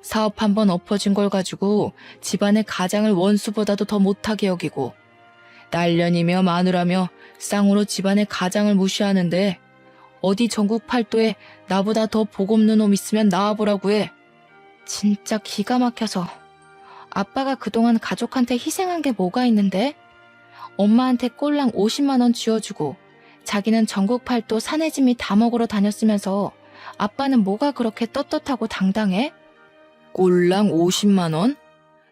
사업 한번 엎어진 걸 가지고 집안의 가장을 원수보다도 더 못하게 여기고 딸년이며 마누라며 쌍으로 집안의 가장을 무시하는데 어디 전국 팔도에 나보다 더 복 없는 놈 있으면 나와보라고 해. 진짜 기가 막혀서. 아빠가 그동안 가족한테 희생한 게 뭐가 있는데? 엄마한테 꼴랑 50만 원 쥐어주고 자기는 전국 팔도 사내짐이 다 먹으러 다녔으면서 아빠는 뭐가 그렇게 떳떳하고 당당해? 꼴랑 50만 원?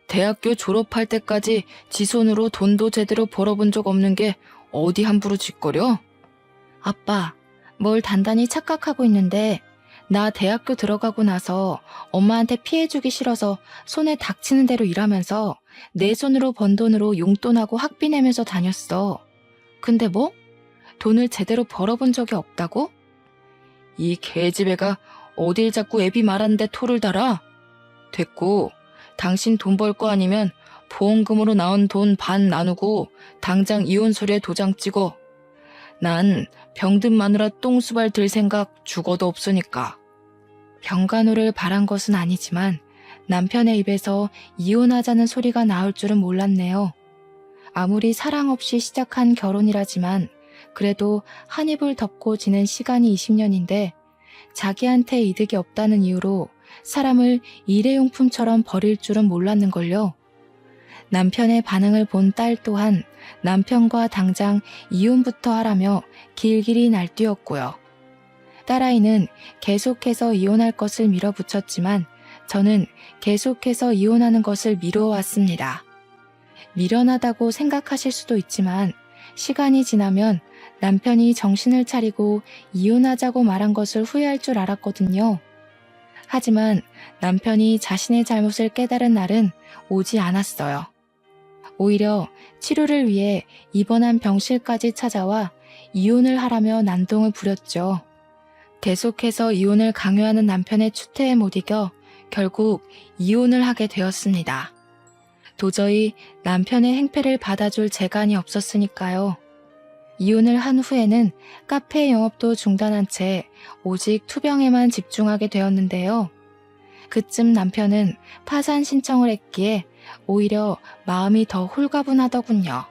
대학교 졸업할 때까지 지 손으로 돈도 제대로 벌어본 적 없는 게 어디 함부로 짓거려? 아빠, 뭘 단단히 착각하고 있는데 나 대학교 들어가고 나서 엄마한테 피해주기 싫어서 손에 닥치는 대로 일하면서 내 손으로 번 돈으로 용돈하고 학비 내면서 다녔어. 근데 뭐? 돈을 제대로 벌어본 적이 없다고? 이 개집애가 어딜 자꾸 애비 말하는데 토를 달아? 됐고, 당신 돈 벌 거 아니면 보험금으로 나온 돈 반 나누고 당장 이혼 서류에 도장 찍어. 난 병든 마누라 똥수발 들 생각 죽어도 없으니까. 병간호를 바란 것은 아니지만 남편의 입에서 이혼하자는 소리가 나올 줄은 몰랐네요. 아무리 사랑 없이 시작한 결혼이라지만 그래도 한 입을 덮고 지낸 시간이 20년인데 자기한테 이득이 없다는 이유로 사람을 일회용품처럼 버릴 줄은 몰랐는걸요. 남편의 반응을 본 딸 또한 남편과 당장 이혼부터 하라며 길길이 날뛰었고요. 딸아이는 계속해서 이혼할 것을 밀어붙였지만 저는 계속해서 이혼하는 것을 미루어왔습니다. 미련하다고 생각하실 수도 있지만 시간이 지나면 남편이 정신을 차리고 이혼하자고 말한 것을 후회할 줄 알았거든요. 하지만 남편이 자신의 잘못을 깨달은 날은 오지 않았어요. 오히려 치료를 위해 입원한 병실까지 찾아와 이혼을 하라며 난동을 부렸죠. 계속해서 이혼을 강요하는 남편의 추태에 못 이겨 결국 이혼을 하게 되었습니다. 도저히 남편의 행패를 받아줄 재간이 없었으니까요. 이혼을 한 후에는 카페 영업도 중단한 채 오직 투병에만 집중하게 되었는데요. 그쯤 남편은 파산 신청을 했기에 오히려 마음이 더 홀가분하더군요.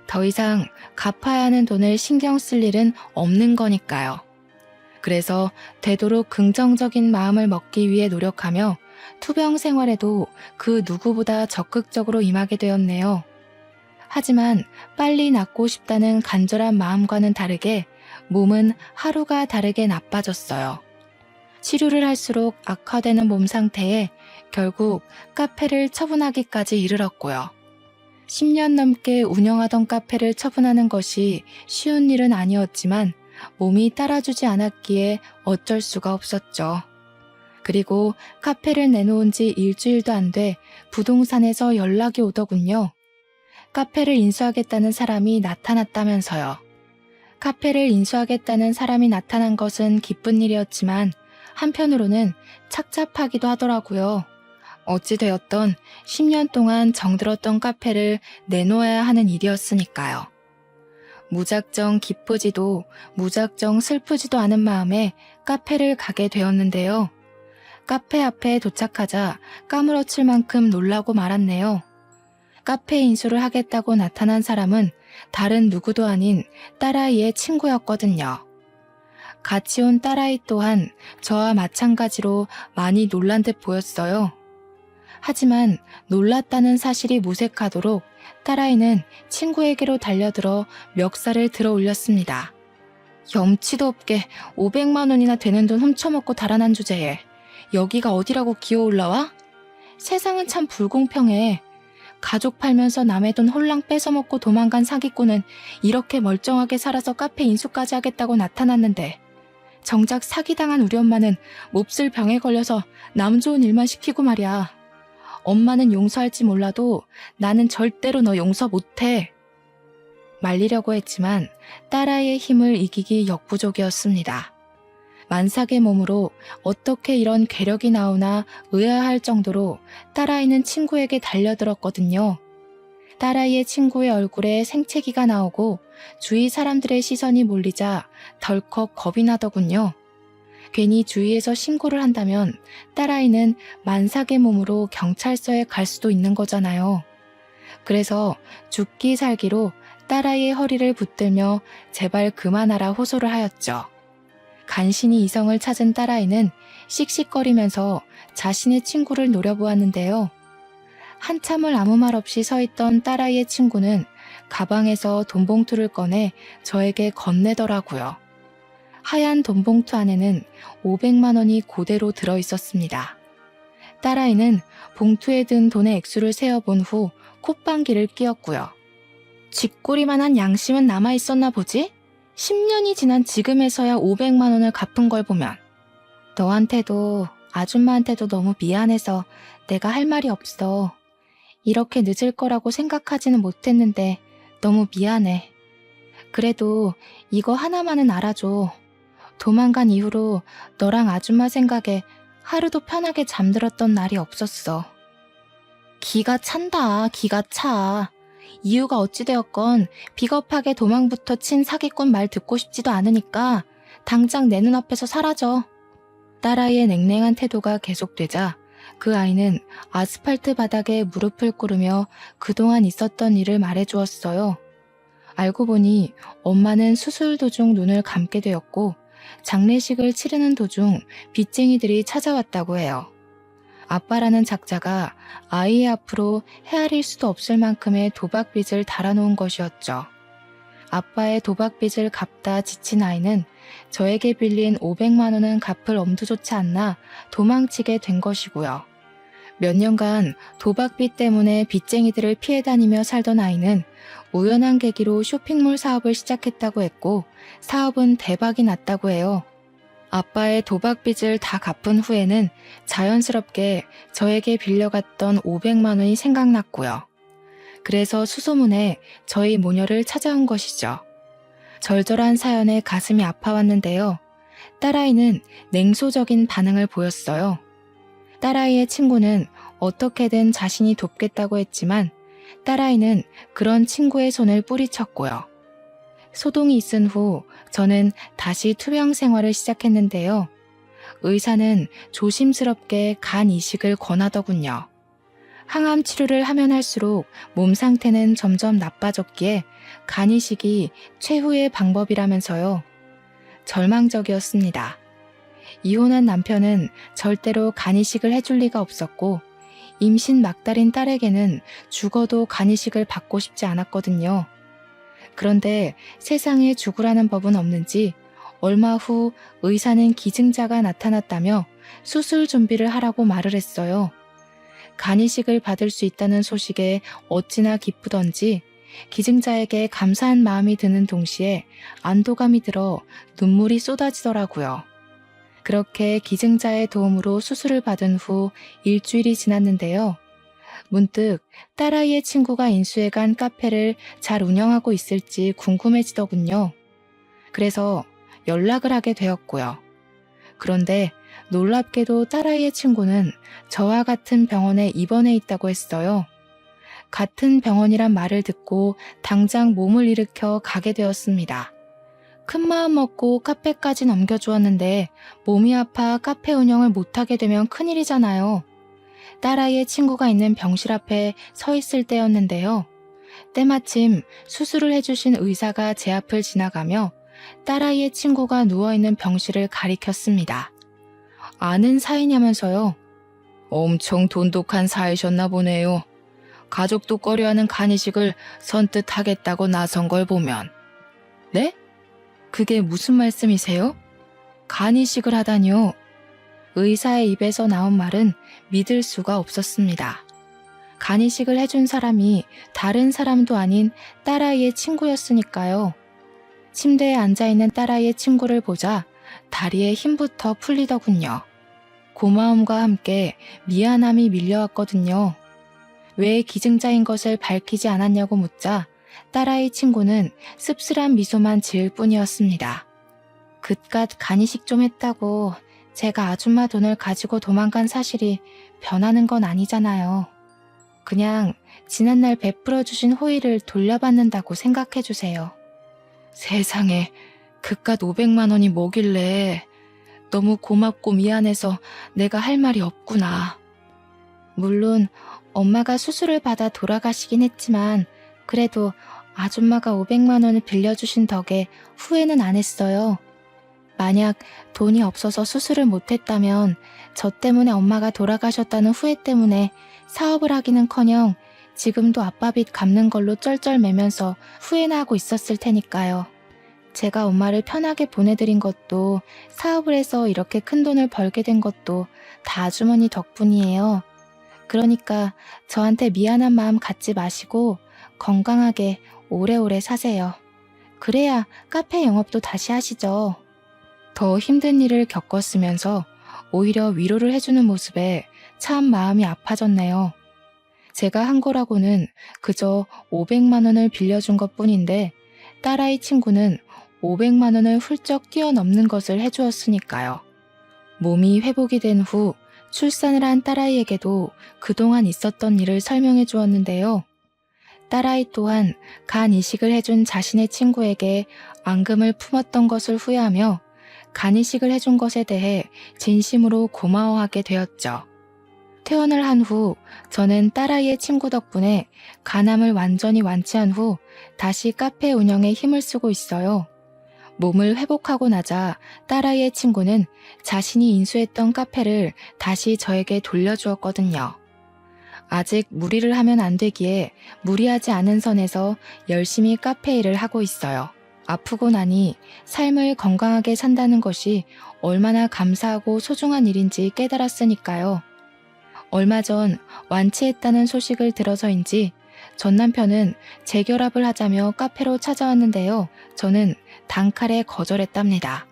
더 이상 갚아야 하는 돈을 신경 쓸 일은 없는 거니까요. 그래서 되도록 긍정적인 마음을 먹기 위해 노력하며 투병 생활에도 그 누구보다 적극적으로 임하게 되었네요. 하지만 빨리 낫고 싶다는 간절한 마음과는 다르게 몸은 하루가 다르게 나빠졌어요. 치료를 할수록 악화되는 몸 상태에 결국 카페를 처분하기까지 이르렀고요. 10년 넘게 운영하던 카페를 처분하는 것이 쉬운 일은 아니었지만 몸이 따라주지 않았기에 어쩔 수가 없었죠. 그리고 카페를 내놓은 지 일주일도 안 돼 부동산에서 연락이 오더군요. 카페를 인수하겠다는 사람이 나타났다면서요. 카페를 인수하겠다는 사람이 나타난 것은 기쁜 일이었지만 한편으로는 착잡하기도 하더라고요. 어찌되었던 10년 동안 정들었던 카페를 내놓아야 하는 일이었으니까요. 무작정 기쁘지도 무작정 슬프지도 않은 마음에 카페를 가게 되었는데요. 카페 앞에 도착하자 까무러칠 만큼 놀라고 말았네요. 카페 인수를 하겠다고 나타난 사람은 다른 누구도 아닌 딸아이의 친구였거든요. 같이 온 딸아이 또한 저와 마찬가지로 많이 놀란 듯 보였어요. 하지만 놀랐다는 사실이 무색하도록 딸아이는 친구에게로 달려들어 멱살을 들어 올렸습니다. 염치도 없게 500만 원이나 되는 돈 훔쳐먹고 달아난 주제에 여기가 어디라고 기어 올라와? 세상은 참 불공평해. 가족 팔면서 남의 돈 홀랑 뺏어먹고 도망간 사기꾼은 이렇게 멀쩡하게 살아서 카페 인수까지 하겠다고 나타났는데 정작 사기당한 우리 엄마는 몹쓸 병에 걸려서 남 좋은 일만 시키고 말이야. 엄마는 용서할지 몰라도 나는 절대로 너 용서 못해. 말리려고 했지만 딸아이의 힘을 이기기 역부족이었습니다. 만삭의 몸으로 어떻게 이런 괴력이 나오나 의아할 정도로 딸아이는 친구에게 달려들었거든요. 딸아이의 친구의 얼굴에 생채기가 나오고 주위 사람들의 시선이 몰리자 덜컥 겁이 나더군요. 괜히 주위에서 신고를 한다면 딸아이는 만삭의 몸으로 경찰서에 갈 수도 있는 거잖아요. 그래서 죽기 살기로 딸아이의 허리를 붙들며 제발 그만하라 호소를 하였죠. 간신히 이성을 찾은 딸아이는 씩씩거리면서 자신의 친구를 노려보았는데요. 한참을 아무 말 없이 서 있던 딸아이의 친구는 가방에서 돈봉투를 꺼내 저에게 건네더라고요. 하얀 돈봉투 안에는 500만 원이 그대로 들어있었습니다. 딸아이는 봉투에 든 돈의 액수를 세어본 후 콧방귀를 뀌었고요. 쥐꼬리만한 양심은 남아있었나 보지? 10년이 지난 지금에서야 500만 원을 갚은 걸 보면 너한테도 아줌마한테도 너무 미안해서 내가 할 말이 없어. 이렇게 늦을 거라고 생각하지는 못했는데 너무 미안해. 그래도 이거 하나만은 알아줘. 도망간 이후로 너랑 아줌마 생각에 하루도 편하게 잠들었던 날이 없었어. 기가 찬다, 기가 차. 이유가 어찌되었건 비겁하게 도망부터 친 사기꾼 말 듣고 싶지도 않으니까 당장 내 눈앞에서 사라져. 딸아이의 냉랭한 태도가 계속되자 그 아이는 아스팔트 바닥에 무릎을 꿇으며 그동안 있었던 일을 말해주었어요. 알고 보니 엄마는 수술 도중 눈을 감게 되었고 장례식을 치르는 도중 빚쟁이들이 찾아왔다고 해요. 아빠라는 작자가 아이의 앞으로 헤아릴 수도 없을 만큼의 도박빚을 달아놓은 것이었죠. 아빠의 도박빚을 갚다 지친 아이는 저에게 빌린 500만 원은 갚을 엄두조차 않나 도망치게 된 것이고요. 몇 년간 도박빚 때문에 빚쟁이들을 피해 다니며 살던 아이는 우연한 계기로 쇼핑몰 사업을 시작했다고 했고 사업은 대박이 났다고 해요. 아빠의 도박빚을 다 갚은 후에는 자연스럽게 저에게 빌려갔던 500만 원이 생각났고요. 그래서 수소문에 저희 모녀를 찾아온 것이죠. 절절한 사연에 가슴이 아파왔는데요. 딸아이는 냉소적인 반응을 보였어요. 딸아이의 친구는 어떻게든 자신이 돕겠다고 했지만 딸아이는 그런 친구의 손을 뿌리쳤고요. 소동이 있은 후 저는 다시 투병 생활을 시작했는데요. 의사는 조심스럽게 간 이식을 권하더군요. 항암 치료를 하면 할수록 몸 상태는 점점 나빠졌기에 간 이식이 최후의 방법이라면서요. 절망적이었습니다. 이혼한 남편은 절대로 간 이식을 해줄 리가 없었고 임신 막달인 딸에게는 죽어도 간 이식을 받고 싶지 않았거든요. 그런데 세상에 죽으라는 법은 없는지 얼마 후 의사는 기증자가 나타났다며 수술 준비를 하라고 말을 했어요. 간 이식을 받을 수 있다는 소식에 어찌나 기쁘던지 기증자에게 감사한 마음이 드는 동시에 안도감이 들어 눈물이 쏟아지더라고요. 그렇게 기증자의 도움으로 수술을 받은 후 일주일이 지났는데요. 문득 딸아이의 친구가 인수해간 카페를 잘 운영하고 있을지 궁금해지더군요. 그래서 연락을 하게 되었고요. 그런데 놀랍게도 딸아이의 친구는 저와 같은 병원에 입원해 있다고 했어요. 같은 병원이란 말을 듣고 당장 몸을 일으켜 가게 되었습니다. 큰 마음 먹고 카페까지 넘겨주었는데 몸이 아파 카페 운영을 못하게 되면 큰일이잖아요. 딸아이의 친구가 있는 병실 앞에 서 있을 때였는데요. 때마침 수술을 해주신 의사가 제 앞을 지나가며 딸아이의 친구가 누워있는 병실을 가리켰습니다. 아는 사이냐면서요. 엄청 돈독한 사이셨나 보네요. 가족도 꺼려하는 간이식을 선뜻 하겠다고 나선 걸 보면. 네? 그게 무슨 말씀이세요? 간이식을 하다니요. 의사의 입에서 나온 말은 믿을 수가 없었습니다. 간이식을 해준 사람이 다른 사람도 아닌 딸아이의 친구였으니까요. 침대에 앉아있는 딸아이의 친구를 보자 다리에 힘부터 풀리더군요. 고마움과 함께 미안함이 밀려왔거든요. 왜 기증자인 것을 밝히지 않았냐고 묻자 딸아이 친구는 씁쓸한 미소만 지을 뿐이었습니다. 그깟 간이식 좀 했다고 제가 아줌마 돈을 가지고 도망간 사실이 변하는 건 아니잖아요. 그냥 지난날 베풀어주신 호의를 돌려받는다고 생각해주세요. 세상에 그깟 500만 원이 뭐길래. 너무 고맙고 미안해서 내가 할 말이 없구나. 물론 엄마가 수술을 받아 돌아가시긴 했지만 그래도 아줌마가 500만 원을 빌려주신 덕에 후회는 안 했어요. 만약 돈이 없어서 수술을 못했다면 저 때문에 엄마가 돌아가셨다는 후회 때문에 사업을 하기는커녕 지금도 아빠 빚 갚는 걸로 쩔쩔매면서 후회나 하고 있었을 테니까요. 제가 엄마를 편하게 보내드린 것도 사업을 해서 이렇게 큰 돈을 벌게 된 것도 다 아주머니 덕분이에요. 그러니까 저한테 미안한 마음 갖지 마시고 건강하게 오래오래 사세요. 그래야 카페 영업도 다시 하시죠. 더 힘든 일을 겪었으면서 오히려 위로를 해주는 모습에 참 마음이 아파졌네요. 제가 한 거라고는 그저 500만 원을 빌려준 것 뿐인데 딸아이 친구는 500만 원을 훌쩍 뛰어넘는 것을 해주었으니까요. 몸이 회복이 된 후 출산을 한 딸아이에게도 그동안 있었던 일을 설명해 주었는데요. 딸아이 또한 간 이식을 해준 자신의 친구에게 앙금을 품었던 것을 후회하며 간 이식을 해준 것에 대해 진심으로 고마워하게 되었죠. 퇴원을 한 후 저는 딸아이의 친구 덕분에 간암을 완전히 완치한 후 다시 카페 운영에 힘을 쓰고 있어요. 몸을 회복하고 나자 딸아이의 친구는 자신이 인수했던 카페를 다시 저에게 돌려주었거든요. 아직 무리를 하면 안 되기에 무리하지 않은 선에서 열심히 카페 일을 하고 있어요. 아프고 나니 삶을 건강하게 산다는 것이 얼마나 감사하고 소중한 일인지 깨달았으니까요. 얼마 전 완치했다는 소식을 들어서인지 전 남편은 재결합을 하자며 카페로 찾아왔는데요. 저는 단칼에 거절했답니다.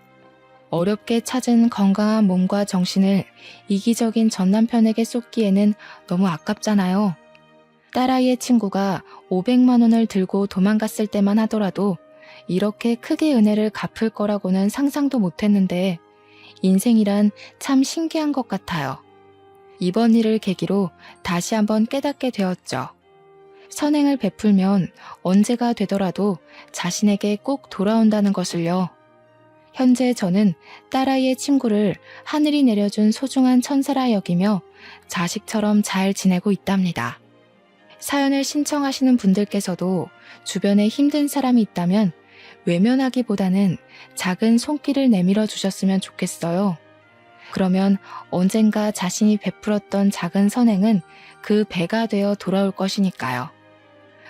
어렵게 찾은 건강한 몸과 정신을 이기적인 전 남편에게 쏟기에는 너무 아깝잖아요. 딸아이의 친구가 500만 원을 들고 도망갔을 때만 하더라도 이렇게 크게 은혜를 갚을 거라고는 상상도 못했는데 인생이란 참 신기한 것 같아요. 이번 일을 계기로 다시 한번 깨닫게 되었죠. 선행을 베풀면 언제가 되더라도 자신에게 꼭 돌아온다는 것을요. 현재 저는 딸아이의 친구를 하늘이 내려준 소중한 천사라 여기며 자식처럼 잘 지내고 있답니다. 사연을 신청하시는 분들께서도 주변에 힘든 사람이 있다면 외면하기보다는 작은 손길을 내밀어 주셨으면 좋겠어요. 그러면 언젠가 자신이 베풀었던 작은 선행은 그 배가 되어 돌아올 것이니까요.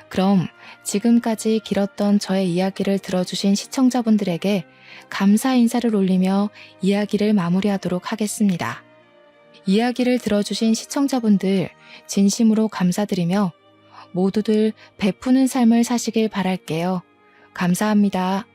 그럼 지금까지 길었던 저의 이야기를 들어주신 시청자분들에게 감사 인사를 올리며 이야기를 마무리하도록 하겠습니다. 이야기를 들어주신 시청자분들 진심으로 감사드리며 모두들 베푸는 삶을 사시길 바랄게요. 감사합니다.